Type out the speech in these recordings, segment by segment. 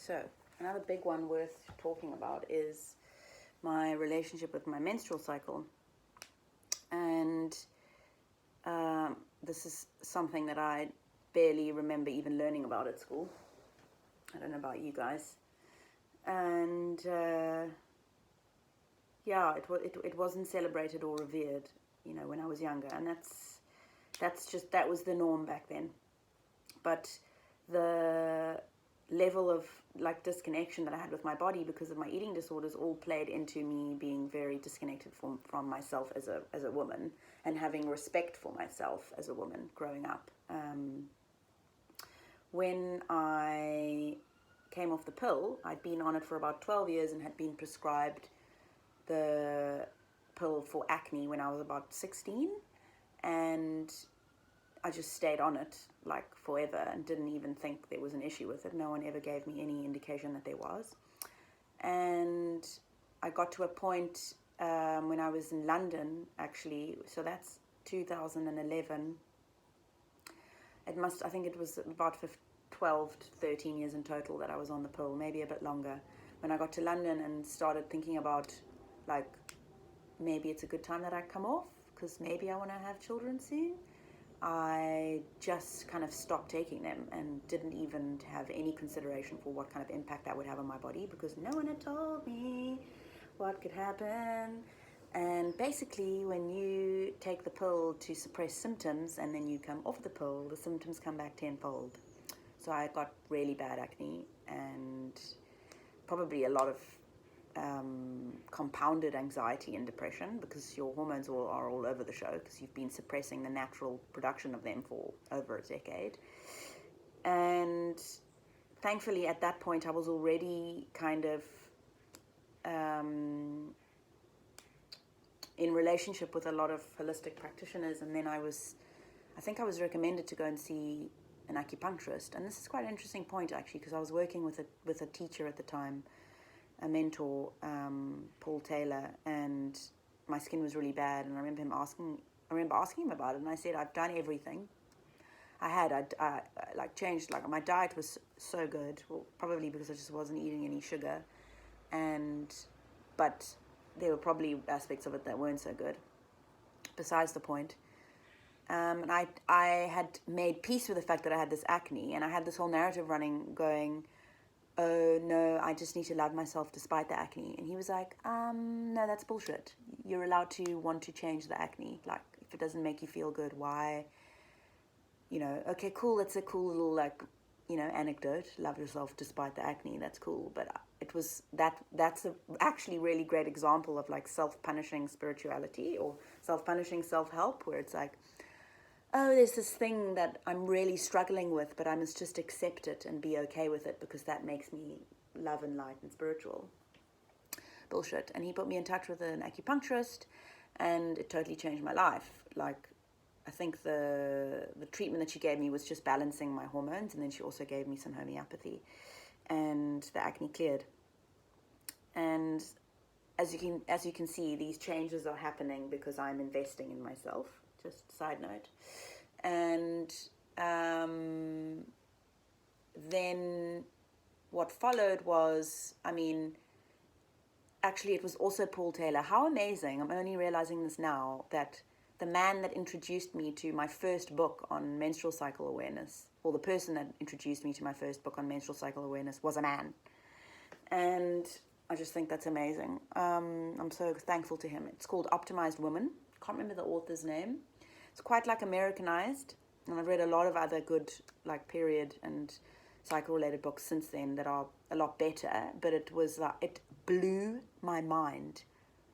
So, another big one worth talking about is my relationship with my menstrual cycle. And this is something that I barely remember even learning about at school. I don't know about you guys. And it wasn't celebrated or revered, when I was younger. And that was the norm back then. But the level of disconnection that I had with my body because of my eating disorders all played into me being very disconnected from myself as a woman, and having respect for myself as a woman growing up. When I came off the pill, I'd been on it for about 12 years and had been prescribed the pill for acne when I was about 16, and I just stayed on it forever and didn't even think there was an issue with it. No one ever gave me any indication that there was. And I got to a point when I was in London, actually, so that's 2011. I think it was about 12 to 13 years in total that I was on the pill, maybe a bit longer. When I got to London and started thinking about, maybe it's a good time that I come off, because maybe I want to have children soon. I just kind of stopped taking them and didn't even have any consideration for what kind of impact that would have on my body, because no one had told me what could happen. And basically, when you take the pill to suppress symptoms and then you come off the pill, the symptoms come back tenfold. So I got really bad acne and probably a lot of compounded anxiety and depression, because your hormones are all over the show because you've been suppressing the natural production of them for over a decade. And thankfully at that point I was already kind of in relationship with a lot of holistic practitioners, and then I think I was recommended to go and see an acupuncturist. And this is quite an interesting point, actually, because I was working with a teacher at the time, a mentor, Paul Taylor, and my skin was really bad. And I remember asking him about it, and I said, I've done everything. I changed, my diet was so good, well, probably because I just wasn't eating any sugar, but there were probably aspects of it that weren't so good. Besides the point. And I had made peace with the fact that I had this acne, and I had this whole narrative running going, oh no, I just need to love myself despite the acne. And he was like, no, that's bullshit. You're allowed to want to change the acne. If it doesn't make you feel good, why? Okay, cool. It's a cool little anecdote. Love yourself despite the acne. That's cool. But it was that's a actually really great example of self-punishing spirituality or self-punishing self-help, where it's oh, there's this thing that I'm really struggling with, but I must just accept it and be okay with it because that makes me love and light and spiritual. Bullshit. And he put me in touch with an acupuncturist, and it totally changed my life. I think the treatment that she gave me was just balancing my hormones, and then she also gave me some homeopathy, and the acne cleared. And as you can see, these changes are happening because I'm investing in myself. Just side note. And then what followed was, actually it was also Paul Taylor. How amazing. I'm only realizing this now, that the man that introduced me to my first book on menstrual cycle awareness, or the person that introduced me to my first book on menstrual cycle awareness, was a man. And I just think that's amazing. I'm so thankful to him. It's called Optimized Woman. Can't remember the author's name. It's quite Americanized, and I've read a lot of other good period and cycle related books since then that are a lot better, but it blew my mind.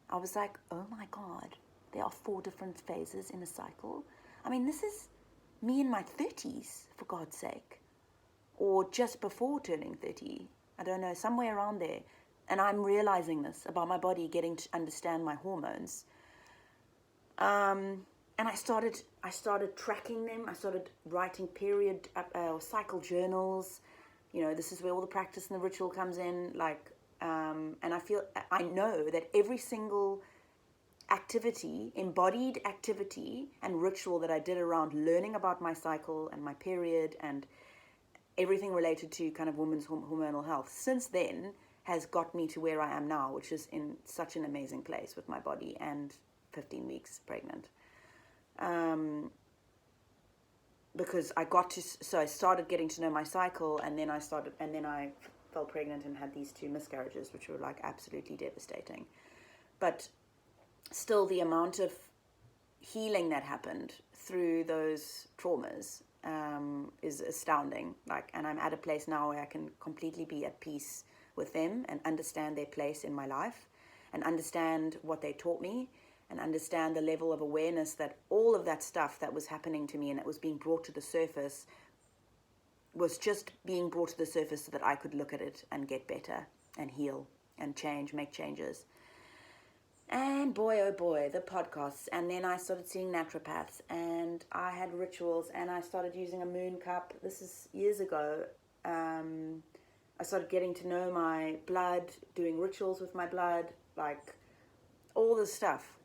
I was like, oh my God, there are 4 different phases in a cycle. This is me in my 30s, for God's sake, or just before turning 30. I don't know, somewhere around there. And I'm realizing this about my body, getting to understand my hormones. And I started tracking them. I started writing period or cycle journals. This is where all the practice and the ritual comes in. And I know that every single activity, embodied activity and ritual that I did around learning about my cycle and my period and everything related to kind of women's hormonal health since then has got me to where I am now, which is in such an amazing place with my body and 15 weeks pregnant. Because I started getting to know my cycle, and then I fell pregnant and had these 2 miscarriages, which were like absolutely devastating. But still, the amount of healing that happened through those traumas is astounding. And I'm at a place now where I can completely be at peace with them and understand their place in my life and understand what they taught me and understand the level of awareness that all of that stuff that was happening to me and that was being brought to the surface was just being brought to the surface so that I could look at it and get better and heal and change, make changes. And boy, oh boy, the podcasts. And then I started seeing naturopaths, and I had rituals, and I started using a moon cup. This is years ago. I started getting to know my blood, doing rituals with my blood, like all this stuff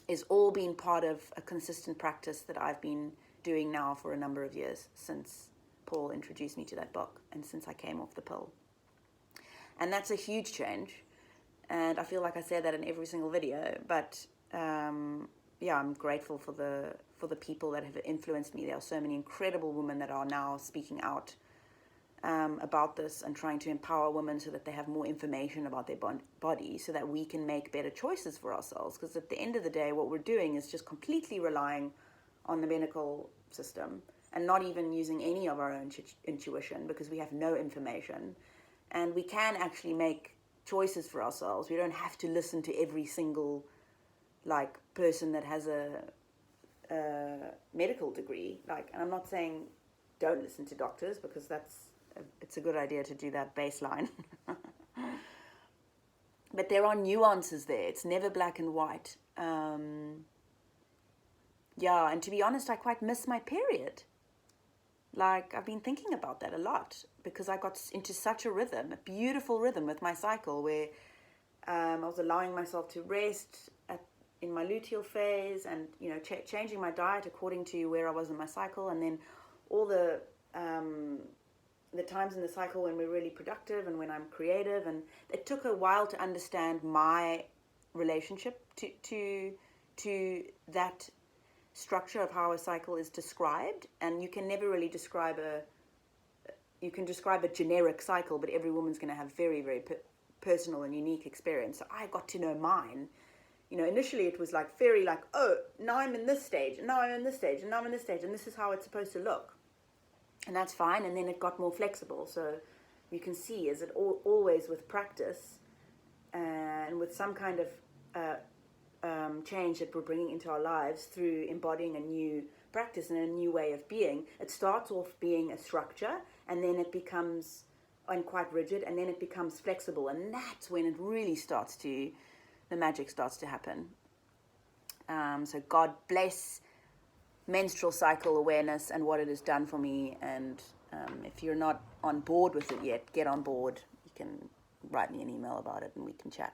is all been part of a consistent practice that I've been doing now for a number of years since Paul introduced me to that book and since I came off the pill. And that's a huge change. And I feel like I say that in every single video, but I'm grateful for the people that have influenced me. There are so many incredible women that are now speaking out about this and trying to empower women so that they have more information about their body so that we can make better choices for ourselves. Because at the end of the day, what we're doing is just completely relying on the medical system and not even using any of our own intuition because we have no information. And we can actually make choices for ourselves. We don't have to listen to every single person that has a medical degree. And I'm not saying don't listen to doctors because it's a good idea to do that baseline. But there are nuances there. It's never black and white. And to be honest, I quite miss my period. I've been thinking about that a lot because I got into such a rhythm, a beautiful rhythm with my cycle where I was allowing myself to rest in my luteal phase and, changing my diet according to where I was in my cycle, and then all the times in the cycle when we're really productive and when I'm creative. And it took a while to understand my relationship to that structure of how a cycle is described. And you can never really describe you can describe a generic cycle, but every woman's going to have very, very personal and unique experience. So I got to know mine. Initially it was oh, now I'm in this stage, and now I'm in this stage, and now I'm in this stage, and this is how it's supposed to look. And that's fine. And then it got more flexible. So you can see, is it always with practice and with some kind of change that we're bringing into our lives through embodying a new practice and a new way of being. It starts off being a structure, and then it becomes quite rigid, and then it becomes flexible. And that's when it really the magic starts to happen. So God bless menstrual cycle awareness and what it has done for me. And if you're not on board with it yet, get on board. You can write me an email about it and we can chat.